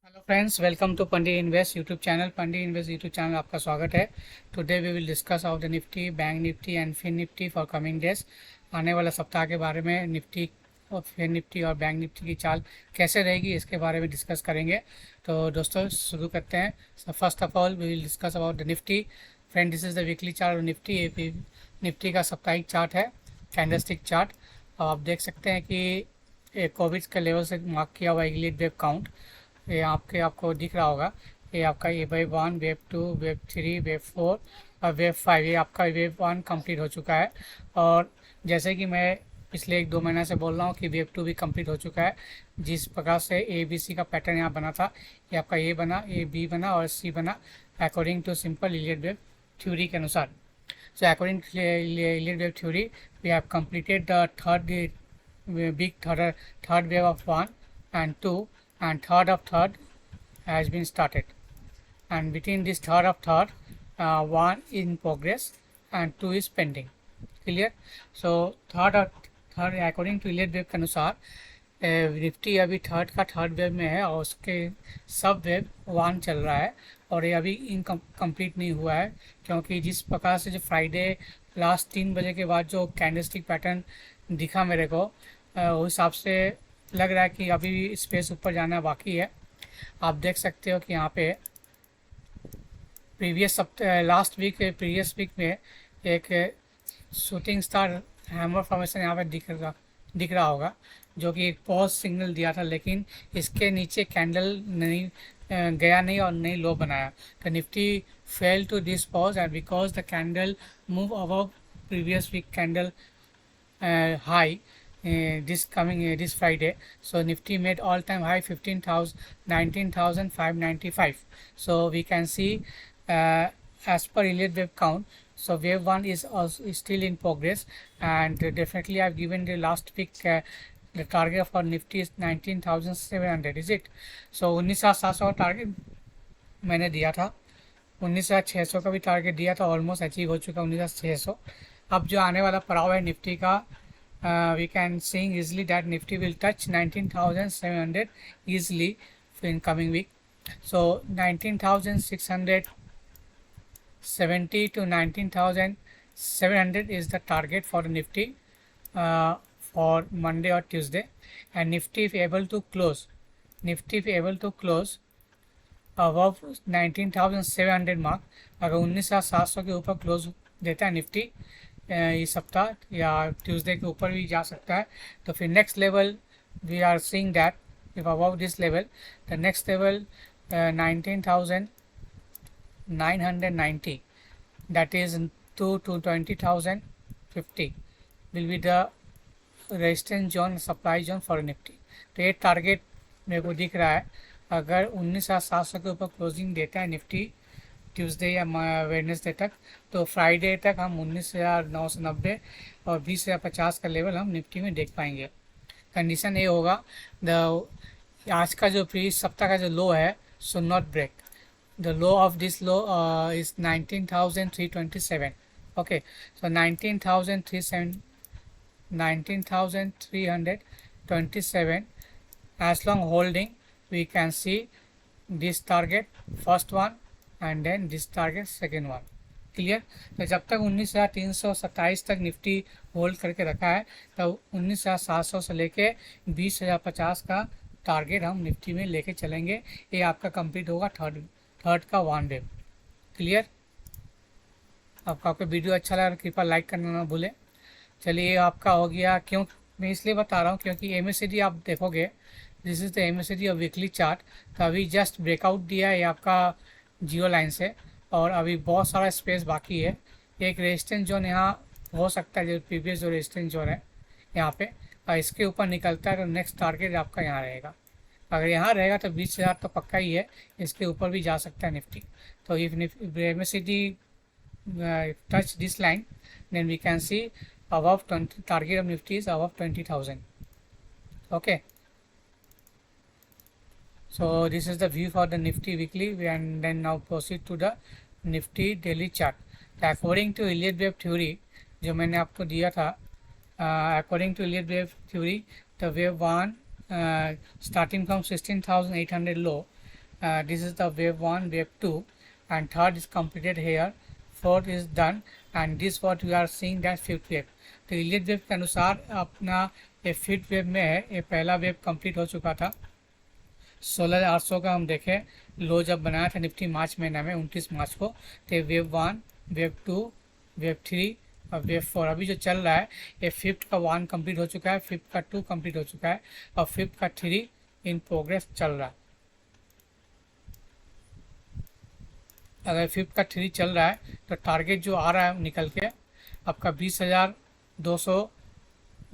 Hello friends, welcome to Pandit invest YouTube channel. Pandit invest YouTube channel आपका स्वागत है। Today we will discuss of the Nifty, bank Nifty and Fin Nifty for coming days. आने वाला सप्ताह के बारे में निफ्टी और फिन निफ्टी और बैंक निफ्टी की चाल कैसे रहेगी इसके बारे में डिस्कस करेंगे। तो दोस्तों शुरू करते हैं। So first of all we will discuss about the Nifty. Friend, this is the weekly chart of Nifty. Nifty का साप्ताहिक चार्ट है, कैंडलस्टिक चार्ट। आप देख सकते हैं कि कोविड के लेवल से मार्क किया हुआ इलीट वेव काउंट ये आपको दिख रहा होगा। ये आपका ये वेव 1, वेव 2, वेव 3, वेव 4 और वेव 5। ये आपका वेव 1 कंप्लीट हो चुका है। और जैसे कि मैं पिछले 1-2 महीने से बोल रहा हूँ कि वेव 2 भी कंप्लीट हो चुका है। जिस प्रकार से ए बी सी का पैटर्न यहाँ बना था, ये आपका ए बना, ए बी बना और सी बना according to simple Elliott wave theory के अनुसार। So according to Elliott wave theory, we have completed the third wave of 1 and 2, and third has been started. And between this third, 1 in progress and 2 is pending. Clear? So third according to Elliott wave के अनुसार Nifty अभी third wave में है और उसके सब wave 1 चल रहा है। और ये अभी इनकम्प्लीट नहीं हुआ है, क्योंकि जिस प्रकार से जो फ्राइडे लास्ट 3 बजे के बाद जो कैंडलस्टिक पैटर्न दिखा मेरे को, उस हिसाब से लग रहा है कि अभी भी स्पेस ऊपर जाना बाकी है। आप देख सकते हो कि यहाँ पे प्रीवियस वीक में एक शूटिंग स्टार हैमर फॉर्मेशन यहाँ पे दिख रहा होगा, जो कि एक पॉज सिग्नल दिया था, लेकिन इसके नीचे कैंडल नहीं गया नहीं और नहीं लो बनाया। तो Nifty fail to this pause and because the candle move above previous week candle high this Friday. So Nifty made all-time high 19,595. So we can see as per Elliott wave count. So wave 1 is still in progress, and definitely I've given the last week the target for Nifty is 19,700. Is it? So 19,700 का target मैंने दिया था, 19,600 का भी target दिया था, almost achieve हो चुका 19,600। अब जो आने वाला पड़ाव है निफ्टी का, we can seeing easily that Nifty will touch 19,700 easily in coming week. So 19,670 to 19,700 is the target for Nifty for Monday or Tuesday. And Nifty if able to close above 19,700 mark, अगर 19,700 के ऊपर close देता है Nifty इस सप्ताह या Tuesday के ऊपर भी जा सकता है, तो फिर next level we are seeing that if about this level the next level 19,990 that is to 20,050 will be the resistance zone, supply zone for Nifty. तो ये टारगेट मेरे को दिख रहा है। अगर 19,700 के ऊपर क्लोजिंग देता है निफ्टी ट्यूसडे या वेडनेसडे तक, तो फ्राइडे तक हम 19,990 और 20,050 का लेवल हम निफ्टी में देख पाएंगे। कंडीशन ये होगा, आज का जो प्रीवियस सप्ताह का जो लो है should not break the low of this low is 19,327. Okay, so 19,327 as long holding we can see this target first one and then this target second one. Clear? तो जब तक 19,327 तक निफ्टी होल्ड करके रखा है, तब 19,700 से लेके 20,050 का टारगेट हम निफ्टी में लेके चलेंगे। ये आपका कंप्लीट होगा थर्ड का 1 वेव। क्लियर? आपका वीडियो अच्छा लगा कृपया लाइक करना ना भूलें। चलिए, ये आपका हो गया। क्यों मैं इसलिए बता रहा हूँ क्योंकि MACD आप देखोगे, this is the MACD of weekly chart. तो अभी जस्ट ब्रेकआउट दिया है आपका जियो लाइन से, और अभी बहुत सारा स्पेस बाकी है। एक रेजिस्टेंस जोन यहाँ हो सकता है, जो प्रीवियस जो रेजिस्टेंस जोन है यहाँ पे, और इसके ऊपर निकलता है तो नेक्स्ट टारगेट आपका यहाँ रहेगा। अगर यहाँ रहेगा तो 20,000 तो पक्का ही है, इसके ऊपर भी जा सकता है निफ्टी। तो if MACD touch this line, then we can see above 20, target of Nifty is above 20,000. Okay, so this is the view for the Nifty weekly, and then now proceed to the Nifty daily chart. तो according to Elliott wave theory जो मैंने आपको दिया था, according to Elliott wave theory, the wave 1 starting from 16,800 low this is the wave 1, wave 2, and third is completed here, fourth is done, and this what we are seeing that fifth wave. तो Elliot wave के अनुसार अपना ये fifth wave में है, ये पहला wave complete हो चुका था। 16,800 का हम देखें लो जब बनाया था निफ्टी मार्च महीना में 29 मार्च को, तो वेव 1, वेव 2, वेव 3 और वेव 4 अभी जो चल रहा है ये फिफ्थ का 1 कंप्लीट हो चुका है, फिफ्थ का 2 कंप्लीट हो चुका है और फिफ्थ का 3 इन प्रोग्रेस चल रहा है। अगर फिफ्थ का 3 चल रहा है तो टारगेट जो आ रहा है निकल के आपका 20,200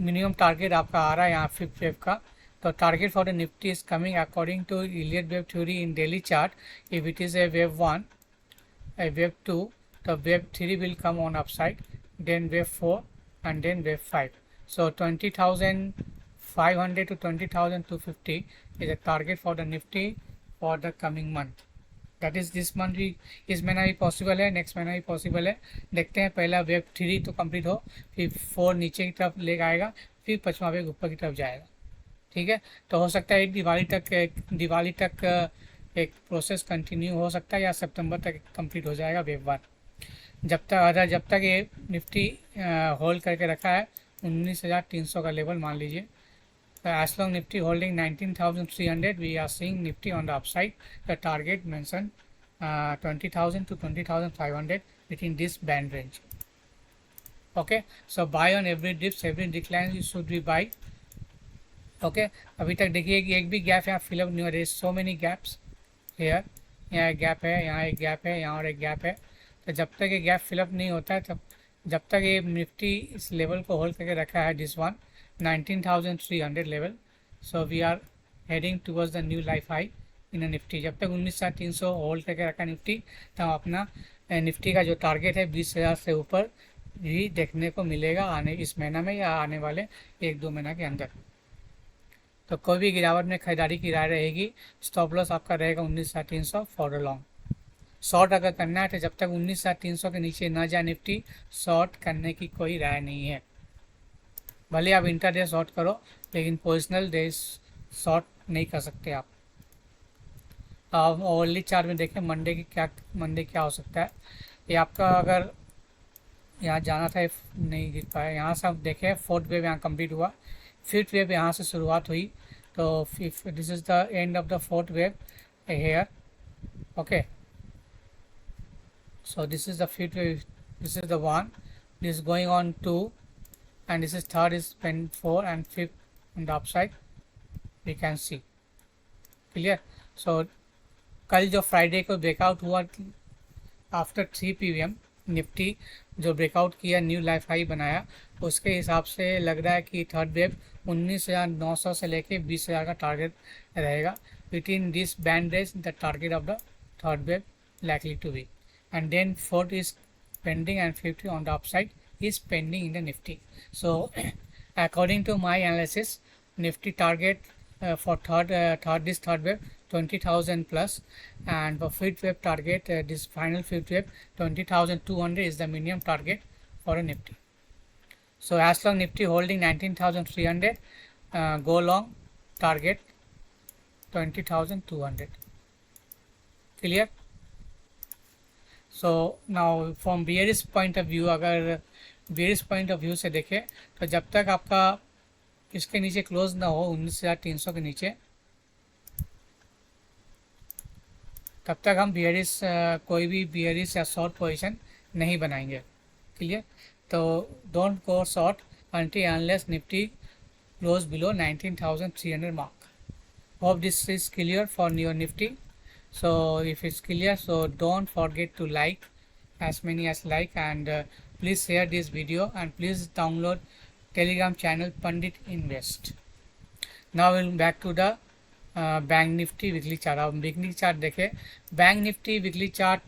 मिनिमम टारगेट आपका आ रहा है यहाँ फिफ्थ वेव का। तो target for the Nifty is coming according to Elliott wave theory in daily chart. If it is a wave 1, a wave 2, the wave 3 will come on upside, then wave 4 and then wave 5. So 20,500 to 20,250 is a target for the nifty for the coming month. That is this month भी, इस महीना भी possible है, next महीना भी possible है। देखते हैं पहला वेव 3 तो कंप्लीट हो, फिर 4 नीचे की तरफ ले आएगा, फिर 5वां वेव ऊपर की तरफ जाएगा। ठीक है, तो हो सकता है दिवाली तक एक प्रोसेस कंटिन्यू हो सकता है या सितंबर तक कंप्लीट हो जाएगा वेव 1। जब तक ये निफ्टी होल्ड करके रखा है 19,300 का लेवल मान लीजिए। As long Nifty holding 19,300 we are seeing Nifty on the upside. The target mention 20,000 to 20,500 within this band range. Okay, so buy on every dips, every decline you should be buy. Okay, अभी तक देखिए कि एक भी gap यहाँ fill up नहीं हो रही, सो मेनी गैप्स हेयर, यहाँ एक गैप है, यहाँ एक गैप है, यहाँ और एक गैप है। तो जब तक ये गैप फिलअप नहीं होता है तब जब तक ये निफ्टी इस लेवल को होल्ड करके रखा है, this one 19,300 level, so we are heading towards the new life high in Nifty. जब तक 19,300 होल्ड करके रखा निफ्टी तब अपना निफ्टी का जो टारगेट है 20,000 से ऊपर भी देखने को मिलेगा आने इस महीना में या आने वाले 1-2 महीना के अंदर। तो कोई भी गिरावट में खरीदारी की राय रहेगी। स्टॉप लॉस आपका रहेगा 19,300 फॉर द लॉन्ग। शॉर्ट अगर करना है तो जब तक 19,300 के नीचे ना जाए निफ्टी, शॉर्ट करने की कोई राय नहीं है। भले आप इंटरडे शॉर्ट करो लेकिन पोजिशनल डे शॉर्ट नहीं कर सकते आप। ओवरली चार्ट में देखें मंडे क्या हो सकता है। ये आपका अगर यहाँ जाना था नहीं गिर पाया, यहाँ से आप देखें फोर्थ वेव यहाँ कंप्लीट हुआ, फिफ्थ वेव यहाँ से शुरुआत हुई, तो this is the end of the fourth wave here. Okay, so this is the fifth wave, this is the 1, this is going on 2 and this is third is 4 and fifth on the upside we can see clear। so कल जो Friday को breakout हुआ after 3 PM Nifty जो breakout किया new life high बनाया, उसके हिसाब से लग रहा है कि थर्ड वेव 19,900 से लेके 20,000 का टारगेट रहेगा। With in this band range the target of the third wave likely to be, and then fourth is pending and 50 on the upside is pending in the nifty। so according to my analysis, nifty target for this third wave 20,000 plus, and for fifth wave target this final fifth wave 20,200 is the minimum target for a nifty। so as long nifty holding 19,300, go long target 20,200 clear। So now from bearish point of view, अगर bearish point of view से देखें तो जब तक आपका इसके नीचे close ना हो 19,300 के नीचे, तब तक हम बियरिश कोई भी बियरिश या शॉर्ट पोजीशन नहीं बनाएंगे। क्लियर, तो don't go short until unless Nifty close below 19,300 mark. Hope this is clear for your Nifty. so if it's clear, so don't forget to like as many as like, and please share this video and please download telegram channel Pandit Invest। now we'll back to the bank Nifty weekly chart. अब weekly chart देखे, bank Nifty weekly chart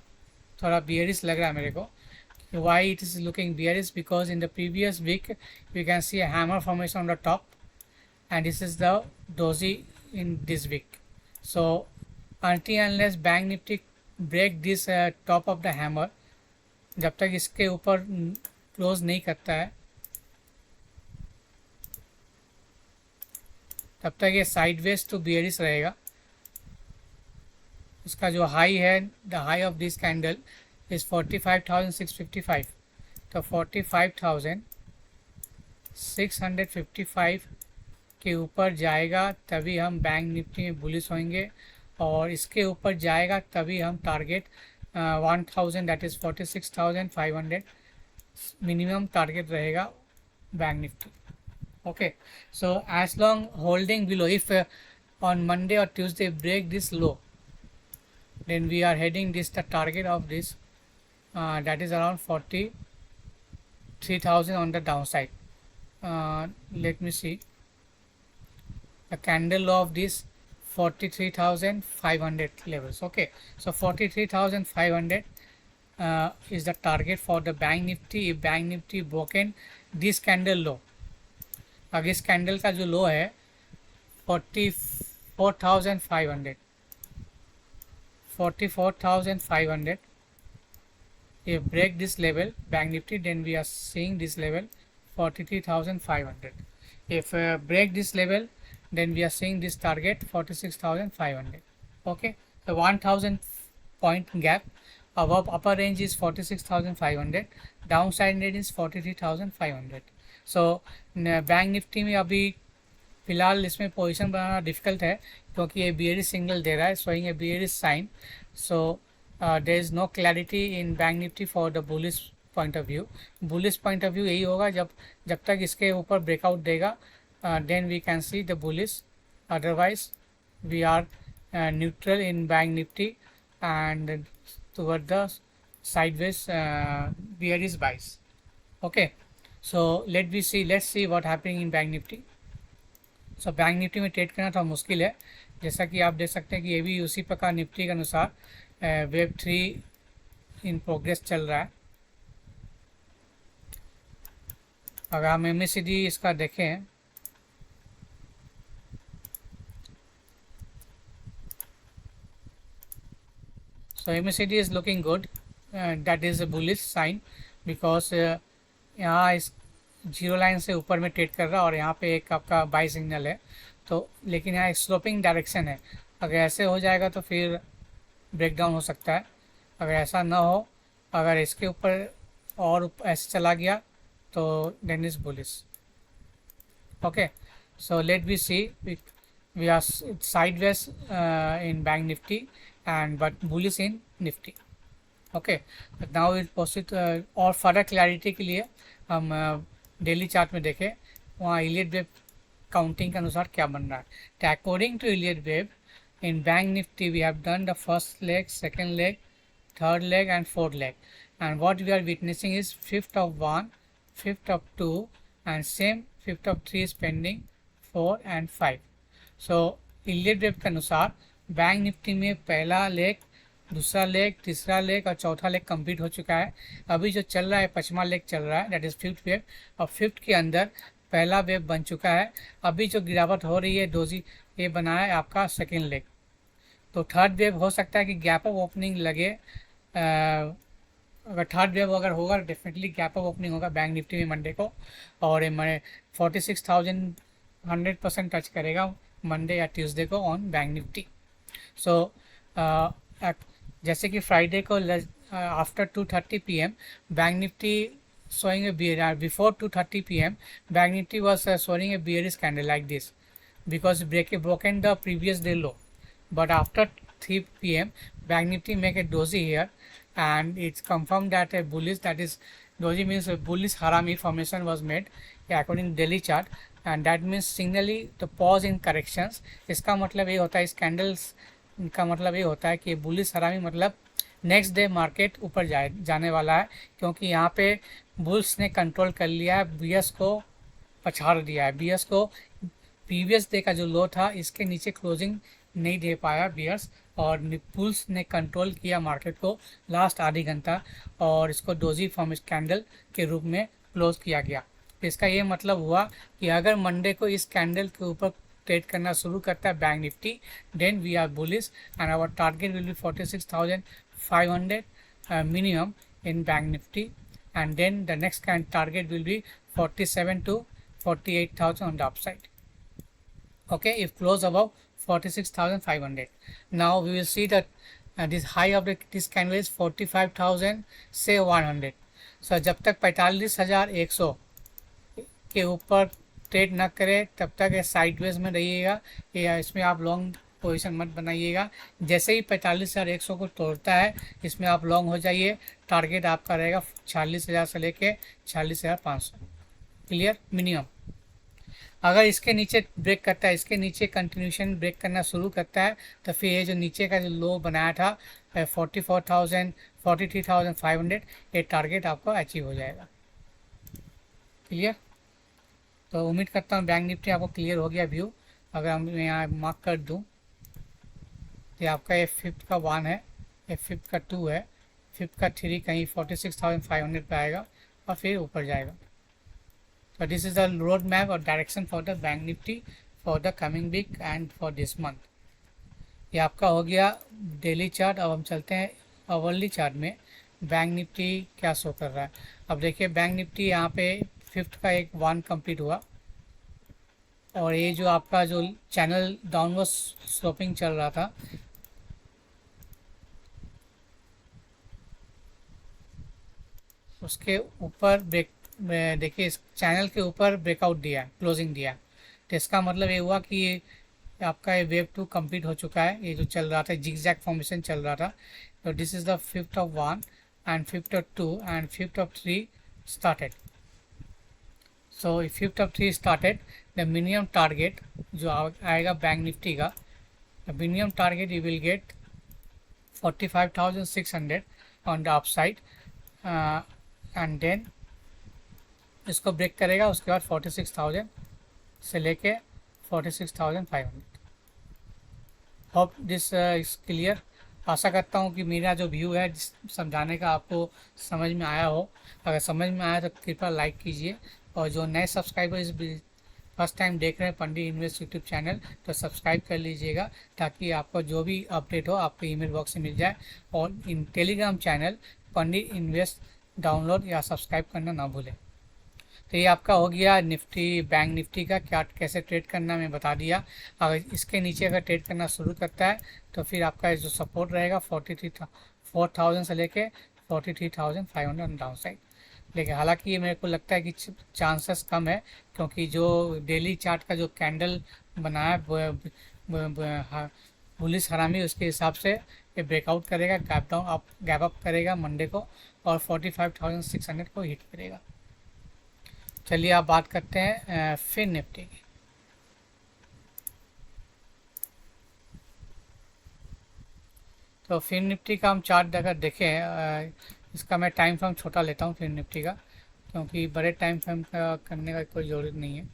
थोड़ा bearish लग रहा है मेरे को। why it is looking bearish? because in the previous week we can see a hammer formation on the top and this is the doji in this week। so until unless Bank Nifty break this top of the hammer, जब तक इसके ऊपर close नहीं करता है तब तक ये साइडवेज टू बियरिश रहेगा। उसका जो हाई है, the high of this candle is 45,655, तो 45,655 के ऊपर जाएगा तभी हम बैंक निफ्टी में बुलिश होंगे, और इसके ऊपर जाएगा तभी हम target 1000 that is 46,500 minimum target रहेगा bank Nifty. Okay, so as long holding below, if on Monday or Tuesday break this low, then we are heading this the target of this that is around 43,000 on the downside. Let me see the candle low of this 43,500 levels. Okay, so 43,500 is the target for the bank nifty. If bank nifty broken this candle low, अब इस candle का जो low है 44,500 if break this level bank nifty, then we are seeing this level 43,500. if break this level, then we are seeing this target 46,500. okay, the 1000 point gap above upper range is 46,500, downside range is 43,500. So bank Nifty में अभी फ़िलहाल इसमें position बनाना difficult है क्योंकि ये bearish signal दे रहा है, showing a bearish sign. So there is no clarity in bank Nifty for the bullish point of view. Bullish point of view यही होगा जब तक इसके ऊपर ब्रेकआउट देगा, then we can see the bullish. Otherwise we are neutral in bank Nifty and toward the sideways bearish bias. Okay, so let's see what happening in bank Nifty. So bank Nifty में trade करना थोड़ा मुश्किल है, जैसा कि आप देख सकते हैं कि ये भी उसी प्रकार निफ्टी के अनुसार वेब 3 इन प्रोग्रेस चल रहा है. अगर हम MACD इसका देखें so MACD is looking good, that is a bullish sign because यहाँ इस जीरो लाइन से ऊपर में ट्रेड कर रहा है और यहाँ पे एक आपका बाई सिग्नल है. तो लेकिन यहाँ एक स्लोपिंग डायरेक्शन है, अगर ऐसे हो जाएगा तो फिर ब्रेकडाउन हो सकता है. अगर ऐसा ना हो, अगर इसके ऊपर और ऐसे चला गया तो then is bullish. Okay, so let be see we are sideways in bank Nifty and but bullish in Nifty. Okay, now it proceed. और फर्दर क्लैरिटी के लिए हम डेली चार्ट में देखें वहाँ इलियट वेव काउंटिंग के अनुसार क्या बन रहा है. तो according to Elliott wave in bank Nifty we have done the first leg, second leg, third leg and fourth leg, and what we are witnessing is 5th of 1, 5th of 2 and same 5th of 3 is pending 4 and 5. So Elliott wave के अनुसार bank Nifty में पहला leg, दूसरा leg, तीसरा leg और चौथा leg complete हो चुका है. अभी जो चल रहा है पांचवा लेग चल रहा है, दैट इज़ 5th वेव, और 5th के अंदर पहला वेव बन चुका है. अभी जो गिरावट हो रही है डोजी, ये बना है आपका सेकेंड लेग. तो थर्ड वेव हो सकता है कि गैप ऑफ ओपनिंग लगे. अगर थर्ड वेव अगर होगा डेफिनेटली गैप ऑफ ओपनिंग होगा बैंक निफ्टी में मंडे को, और मैं 46,000 100% टच करेगा मंडे या ट्यूसडे को ऑन बैंक निफ्टी. सो जैसे कि फ्राइडे को after 2:30 PM bank Nifty showing a bear, before 2:30 PM bank Nifty was showing a bearish candle like this because broken the previous day low, but after 3 PM bank Nifty make a doji here and it's confirmed that a bullish, that is doji means a bullish harami formation was made according to daily chart, and that means signally the pause in corrections. इसका मतलब ये होता है, इस candles का मतलब ये होता है कि बुलिश हरामी मतलब नेक्स्ट डे मार्केट ऊपर जाने वाला है, क्योंकि यहाँ पे बुल्स ने कंट्रोल कर लिया है, बीएस को पछाड़ दिया है. बीएस को प्रीवियस डे का जो लो था इसके नीचे क्लोजिंग नहीं दे पाया बीएस, और बुल्स ने कंट्रोल किया मार्केट को लास्ट आधी घंटा और इसको डोजी फॉर्म कैंडल के रूप में क्लोज किया गया. इसका ये मतलब हुआ कि अगर मंडे को इस कैंडल के ऊपर ट्रेड करना शुरू करता है Bank Nifty, then we are bullish and our target will be 46,500 minimum in bank Nifty, and then the next target will be 47 to 48,000 on the upside. Okay, if close above 46,500. Now we will see that this high of this candle is 45,000 से 100. सो जब तक 45,100 के ऊपर trade ना करे तब तक ये साइडवेज में रहिएगा, या इसमें आप लॉन्ग पोजीशन मत बनाइएगा. जैसे ही 45,100 को तोड़ता है इसमें आप लॉन्ग हो जाइए. टारगेट आपका रहेगा 46,000 से लेके 46,500. क्लियर. मिनिमम अगर इसके नीचे ब्रेक करता है, इसके नीचे कंटिन्यूशन ब्रेक करना शुरू करता है, तो फिर ये जो नीचे का जो लो बनाया था 44,000 43,500, ये टारगेट आपको अचीव हो जाएगा. क्लियर. तो उम्मीद करता हूँ बैंक निफ्टी आपको क्लियर हो गया व्यू. अगर हम यहाँ मार्क कर दूँ तो आपका ये फिफ्थ का 1 है, ये फिफ्थ का 2 है, फिफ्थ का 3 कहीं 46,500 पे आएगा और फिर ऊपर जाएगा. So this is the road map or direction for the bank nifty for the coming week and for this month. ये आपका हो गया डेली चार्ट. अब हम चलते हैं अवर्ली चार्ट में बैंक निफ्टी क्या शो कर रहा है. अब देखिए बैंक निफ्टी यहाँ पे फिफ्थ का एक 1 कंप्लीट हुआ और ये जो आपका जो चैनल डाउनवर्ड स्लोपिंग चल रहा था उसके ऊपर ब्रेक, देखिए इस चैनल के ऊपर ब्रेकआउट दिया, क्लोजिंग दिया. तो इसका मतलब ये हुआ कि आपका ये वेव 2 कंप्लीट हो चुका है. ये जो चल रहा था जिगजैग फॉर्मेशन चल रहा था. तो this is the fifth of 1 and fifth of 2 and fifth of 3 started. So fifth of 3 started. The minimum target जो आएगा बैंक निफ्टी का, the minimum target you will get 45,600 on the upside and then इसको break करेगा. उसके बाद 46,000 से लेके 46,500. Hope this is clear. आशा करता हूँ कि मेरा जो व्यू है समझाने का आपको समझ में आया हो. अगर समझ में आया तो कृपया लाइक कीजिए, और जो नए सब्सक्राइबर इस फर्स्ट टाइम देख रहे हैं पंडित इन्वेस्ट यूट्यूब चैनल, तो सब्सक्राइब कर लीजिएगा ताकि आपको जो भी अपडेट हो आपको ईमेल बॉक्स में मिल जाए. और इन Telegram channel Pandit invest download या सब्सक्राइब करना ना भूलें. तो ये आपका हो गया निफ्टी बैंक निफ्टी का क्या कैसे ट्रेड करना मैं बता दिया. अगर इसके नीचे अगर ट्रेड करना शुरू करता है तो फिर आपका जो सपोर्ट रहेगा 4,000 से लेके 43,500 डाउन साइड. लेकिन हालांकि ये मेरे को लगता है कि चांसेस कम है, क्योंकि जो डेली चार्ट का जो कैंडल बनाया पुलिस हरामी, उसके हिसाब से ये ब्रेकआउट करेगा, गैप अप करेगा मंडे को और 45,600 को हिट करेगा. चलिए आप बात करते हैं फिर निफ्टी की. तो फिर निफ्टी का हम चार्ट अगर देखें, इसका मैं टाइम फ्रेम छोटा लेता हूँ फिर निफ्टी का, क्योंकि बड़े टाइम फ्रेम का करने का कोई ज़रूरत नहीं है.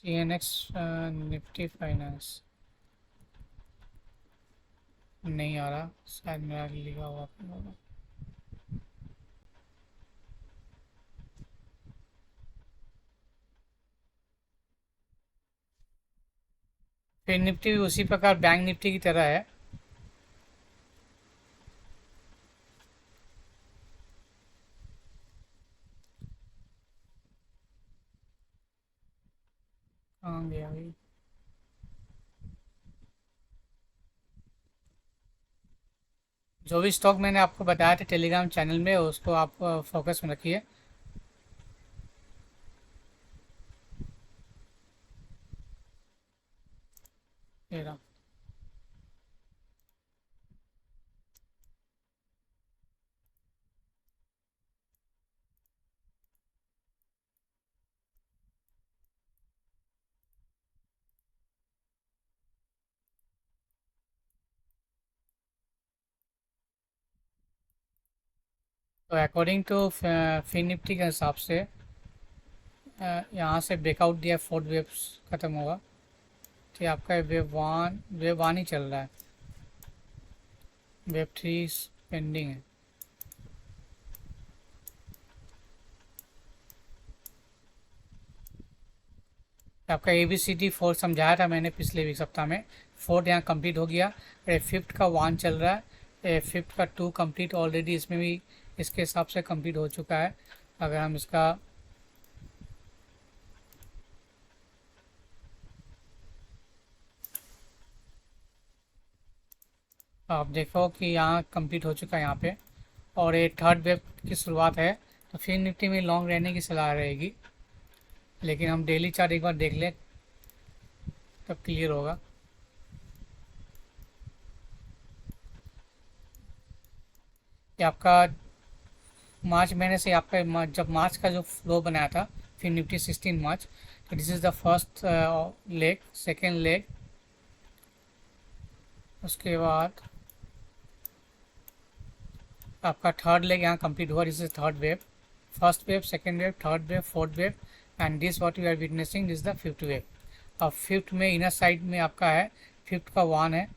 CNX निफ्टी फाइनेंस नहीं आ रहा, शायद मेरा लिखा हुआ होगा. फिर निफ्टी भी उसी प्रकार बैंक निफ्टी की तरह है. कहाँ गया भाई. जो भी स्टॉक मैंने आपको बताया था टेलीग्राम चैनल में उसको आप फोकस में रखिए. ये रहा. तो अकॉर्डिंग टू फिन निफ्टी के हिसाब से यहाँ से ब्रेकआउट दिया, फोर्थ वेव ख़त्म होगा. तो आपका वेव वन ही चल रहा है, वेव 3 पेंडिंग है. आपका ABCD 4 समझाया था मैंने पिछले वीक सप्ताह में। 4 यहाँ कंप्लीट हो गया। फिफ्थ का 1 चल रहा है। फिफ्थ का 2 कंप्लीट ऑलरेडी इसमें भी इसके हिसाब से कंप्लीट हो चुका है। अगर हम इसका आप देखो कि यहाँ कंप्लीट हो चुका है यहाँ पे, और ये थर्ड वेव की शुरुआत है। तो फिर निफ्टी में लॉन्ग रहने की सलाह रहेगी, लेकिन हम डेली चार्ट एक बार देख लें तब क्लियर होगा। ये आपका मार्च महीने से आपका जब मार्च का जो फ्लो बनाया था फिर निफ्टी 16 मार्च, तो this is the first leg, second leg, उसके बाद आपका थर्ड लेग यहाँ कंप्लीट हुआ। This is third wave, first wave, second wave, third wave, fourth wave, and this what you are witnessing this the fifth wave. अब fifth में inner side में आपका है, फिफ्थ का 1 है,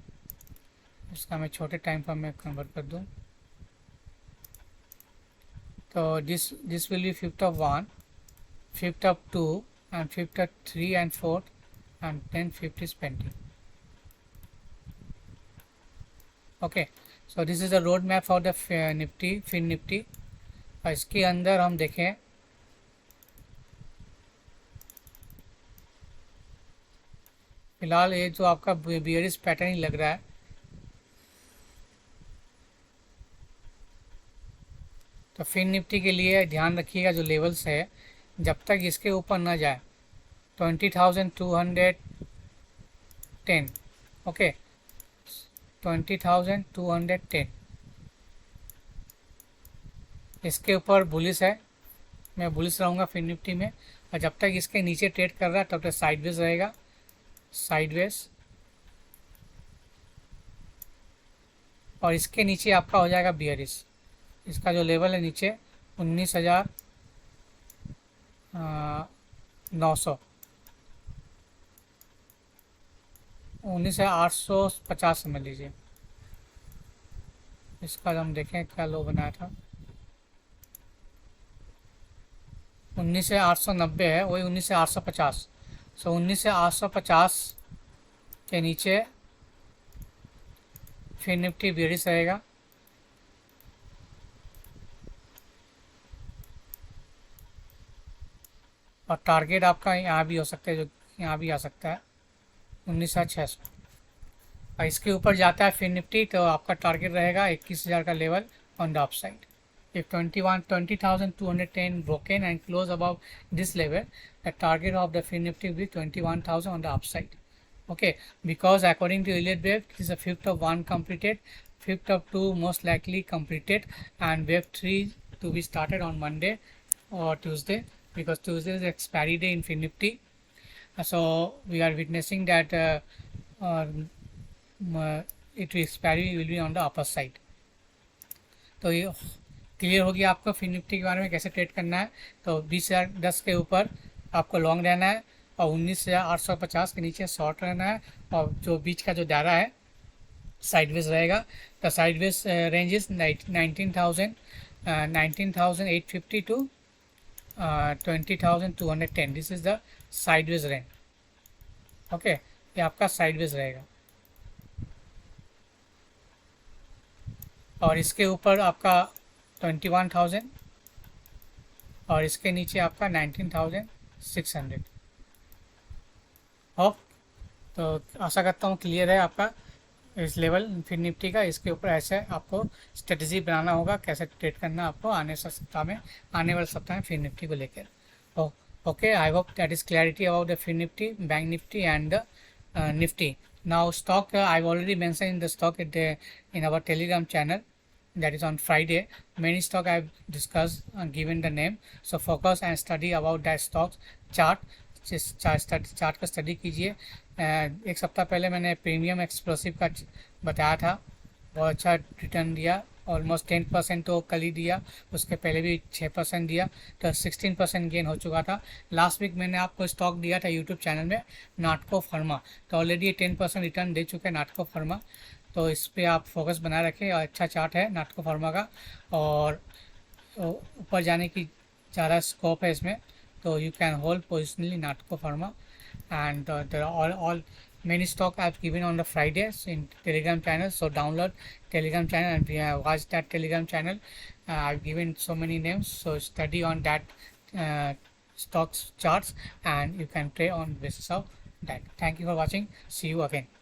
इसका मैं छोटे टाइम पर मैं कन्वर्ट कर दूँ। तो this will be fifth of 1, fifth of 2, and fifth of 3 and 4th, and then fifth is pending. Okay, so this is the road map for the Nifty, Fin Nifty। और इसके अंदर हम देखें फिलहाल ये जो आपका बियरिश पैटर्न ही लग रहा है। तो फिन निफ्टी के लिए ध्यान रखिएगा जो लेवल्स है, जब तक इसके ऊपर ना जाए 20,210, ओके 20,210 इसके ऊपर बुलिस है, मैं बुलिस रहूँगा फिन निफ्टी में। और जब तक इसके नीचे ट्रेड कर रहा है तब तक साइडवेज रहेगा, साइडवेज। और इसके नीचे आपका हो जाएगा बियरिश। इसका जो लेवल है नीचे 19,900, 19,850 समझ लीजिए। इसका हम देखें क्या लो बनाया था, 19,890 है, वही 19,850। सो 19,850 के नीचे फिर निफ्टी बियरिश रहेगा। और टारगेट आपका यहाँ भी हो सकता है, जो यहाँ भी आ सकता है 19,600। और इसके ऊपर जाता है फिर निफ्टी तो आपका टारगेट रहेगा 21,000 का level on the upside. If 20,210 broken and close above this level, the target of the Fin Nifty will be 21,000 on the upside. Okay, because according to Elliott wave, this is a fifth of 1 completed, fifth of 2 most likely completed, and wave 3 to be started on Monday or Tuesday, because Tuesday is expiry day in Fin Nifty. So we are witnessing that it expiry will be on the upper side. तो ये clear हो गया आपको fin Nifty के बारे में कैसे trade करना है। तो 20,010 के ऊपर आपको लॉन्ग रहना है और 19,850 के नीचे शॉर्ट रहना है, और जो बीच का जो दायरा है साइडवेज रहेगा। The sideways ranges 19,850 to 20,210, this is the sideways range. Okay, ये आपका साइडवेज रहेगा। और इसके ऊपर आपका 21,000 और इसके नीचे आपका 19,600। होप तो आशा करता हूँ क्लियर है आपका इस लेवल फिर निफ्टी का। इसके ऊपर ऐसे आपको स्ट्रेटजी बनाना होगा, कैसे ट्रेड करना आपको आने वाले सप्ताह में फिर निफ्टी को लेकर। Okay, I hope that is clarity about the Fin Nifty, bank Nifty and the Nifty. Now stock I already mention in the stock in our Telegram channel, that is on Friday. Many stock I've discussed and given the name, so focus and study about that stocks chart। Chart का study कीजिए। एक सप्ताह पहले मैंने premium explosive का बताया था, बहुत अच्छा रिटर्न दिया, ऑलमोस्ट 10% तो कल ही दिया, उसके पहले भी 6% दिया, तो 16% गेन हो चुका था। लास्ट वीक मैंने आपको स्टॉक दिया था यूट्यूब चैनल में नाटको फार्मा, तो ऑलरेडी 10% रिटर्न दे चुके हैं नाटको फार्मा। तो इस पर आप फोकस बनाए रखें, और अच्छा चार्ट है नाटको फार्मा का, और ऊपर जाने की ज़्यादा स्कोप है इसमें, तो you can hold positionally Natco pharma. and there are all many stock I've given on the Fridays in Telegram channel. So download Telegram channel and watch that Telegram channel. I've given so many names, so study on that uh, stocks charts, and you can trade on basis of that. Thank you for watching. See you again.